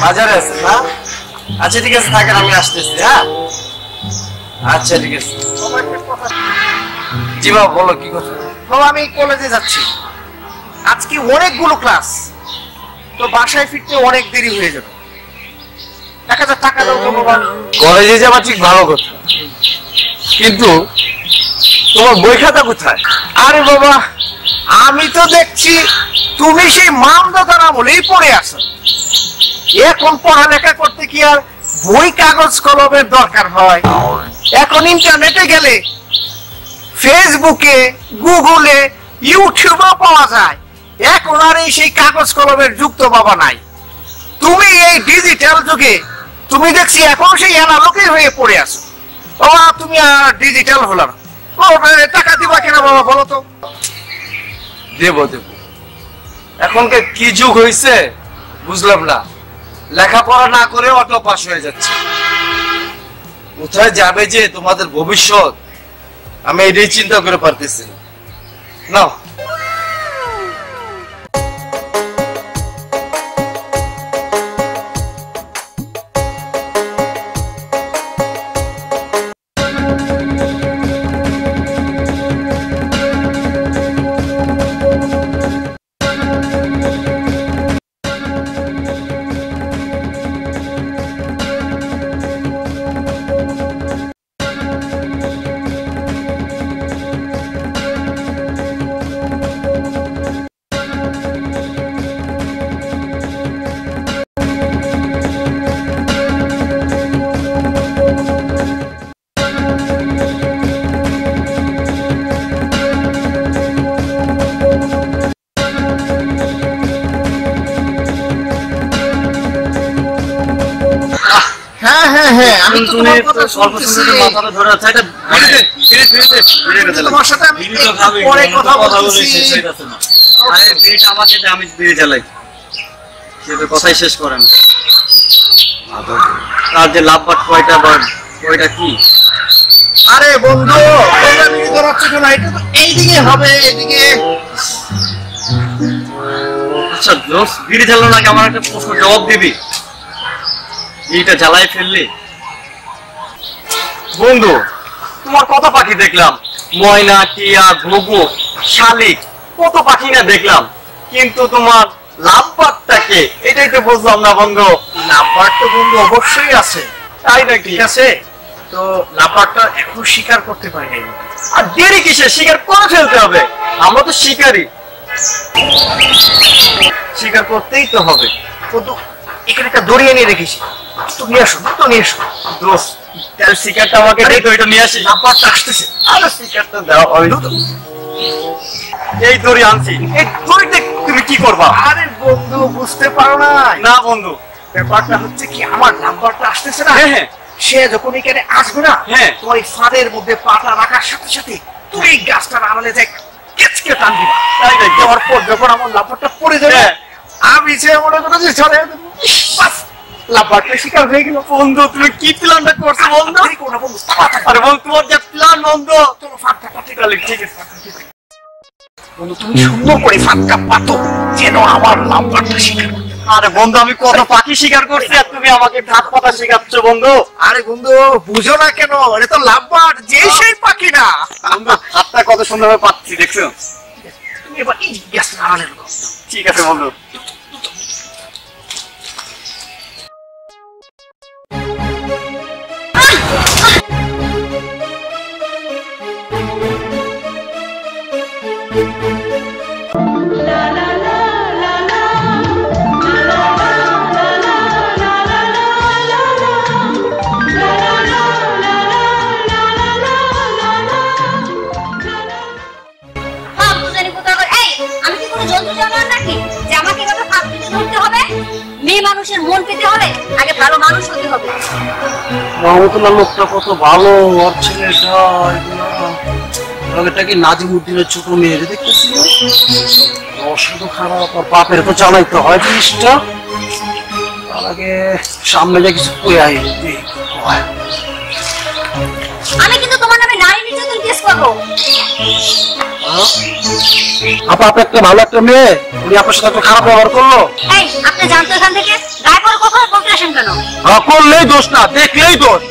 বাজারে আছে না? আচ্ছা ঠিক আছে, থাকেন, আমি আসতেছি। হ্যাঁ আচ্ছা ঠিক আছে। জি বাবা, বলো কি কথা? বাবা আমি কলেজে যাচ্ছি, আজকে অনেকগুলো ক্লাস, তো বাসায় ফিরতে অনেক দেরি হয়ে যাবে। 1000 টাকা দাও তো বাবা। কলেজে যাবা ঠিক ভালো কথা, কিন্তু তোমার বই খাতা কোথায়? আরে বাবা, আমি তো দেখছি তুমি সেই মামদাদার আমলেই পড়ে আছো। এখন পড়ালেখা করতে কি আর বই কাগজ কলমের দরকার হয়? এখন ইন্টারনেটে গেলে ফেসবুকে, গুগলে, ইউটিউবেও পাওয়া যায়। এখন আর এই সেই কাগজ কলমের যুগ তো বাবা নাই। তুমি এই ডিজিটাল যুগে তুমি দেখছি এখন সেই অ্যানালগই হয়ে পড়ে আছো। বাবা তুমি আর ডিজিটাল হলো না। টাকা দিবা কিনা বাবা বলো তো? দেবো দেবো, এখনকার কি যুগ হয়েছে বুঝলাম না। লেখাপড়া না করে অটো পাস হয়ে যাচ্ছে। কোথায় যাবে যে তোমাদের ভবিষ্যৎ, আমি এটাই চিন্তা করে পারতেছি না। আমি তোমার কথা শুনতেছি। তোমার সাথে আমি পরে কথা বলতেছি। আরে বিড়িটা আমাকে দে, আমি বিড়ি জ্বালাই। সে তো কথাই শেষ করে না। তার যে লাভ বাট কয়টা কি? আরে বন্ধু, তোমরা বিড়ি ধরাচ্ছ কেন? এটা তো এইদিকে হবে, এইদিকে। আচ্ছা দোস্ত, বিড়ি জ্বালানোর আগে আমার একটা প্রশ্ন জবাব দিবি। বিড়িটা জ্বালাই ফেললি? বন্ধু, তোমার কত পাখি দেখলাম, ময়না, টিয়া, ঘুঘু, শালিক, কত পাখি না দেখলাম, কিন্তু তোমার লাভবারটাকে এটাই তো বুঝলাম না বন্ধু। লাভবার তো বন্ধু অবশ্যই আছে, তাই নাকি? ঠিক আছে, তো লাভবারটা এখন স্বীকার করতে পারি নাই। আর দেরি কিসে, স্বীকার করে ফেলতে হবে। আমরা তো শিকারী, স্বীকার করতেই তো হবে। কিন্তু এখানে একটা দড়ি এনে রেখেছি, তো নিয়ে আসো, তো নিয়ে এসো। দোস্ত তার শিকারটা আমাকে দে তো, এটা নিয়ে আসি। লাভবারটা আসতেছে। আরে শিকারটা দাও, আমি এই দড়ি আনছি। এই দড়িতে তুমি কি করবা? আরে বন্ধু বুঝতে পারো না? না বন্ধু, ব্যাপারটা হচ্ছে কি, আমার লাভবারটা আসতেছে না, হ্যাঁ হ্যাঁ, সে যখন এখানে আসবে না, হ্যাঁ, তোমার এই ফাঁদের মধ্যে পাটা রাখার সাথে সাথে তুমি এই গাছটার আড়ালে যাই কেচকে টান দিবা। তাই নাকি? দেওয়ার পর যখন আমার লাভবারটা পড়ে যাবে, আমি যে মনে করো যে চলে বাস, লাভবারটা শিকার হয়ে গেল। বন্ধু তুমি কি প্ল্যানটা করছো বন্ধু? আরে বন্ধু, তোমার যে প্ল্যান বন্ধু, তোমার ফাঁদটা পাতে গেলে ঠিক আছে। বন্ধু তুমি সুন্দর করে ফাঁদটা পাতো যেন আমার লাভবারটা শিকার করতে। আরে বন্ধু, আমি কত পাখি শিকার করছি আর তুমি আমাকে ফাঁদ পাতা শিখাচ্ছ বন্ধু। আরে বন্ধু বুঝো না কেন, এটা তো লাভবার, যে সেই পাখি না। বন্ধু হাতটা কত সুন্দরভাবে পাচ্ছি, দেখছো? তুমি এবার এই গাছটার আড়ালে ঢুকো। ঠিক আছে বন্ধু। মানুষের মন পেতে হলে আগে ভালো মানুষ হতে হবে। মাহমুদুল্লাহ লোকটা কত ভালো, আর ছেলেটা এটা কি নাজিমুদ্দিনের ছোট মেয়ে দেখতেছি, অসুস্থ খারাপ, আর বাপের তো চালাইতে হয় জিনিসটা। তার আগে সামনে যে কিছু কই আই। আমি কিন্তু তোমার নামে নারী নির্যাতন কেস করবো। আপা, আপনি একটা ভালো একটা মেয়ে, উনি আপনার সাথে একটা খারাপ ব্যবহার করলো। এই আপনি জানতো এখান থেকে গায়ে পড়ো কখন? করলেই দোষ না, দেখলেই দোষ।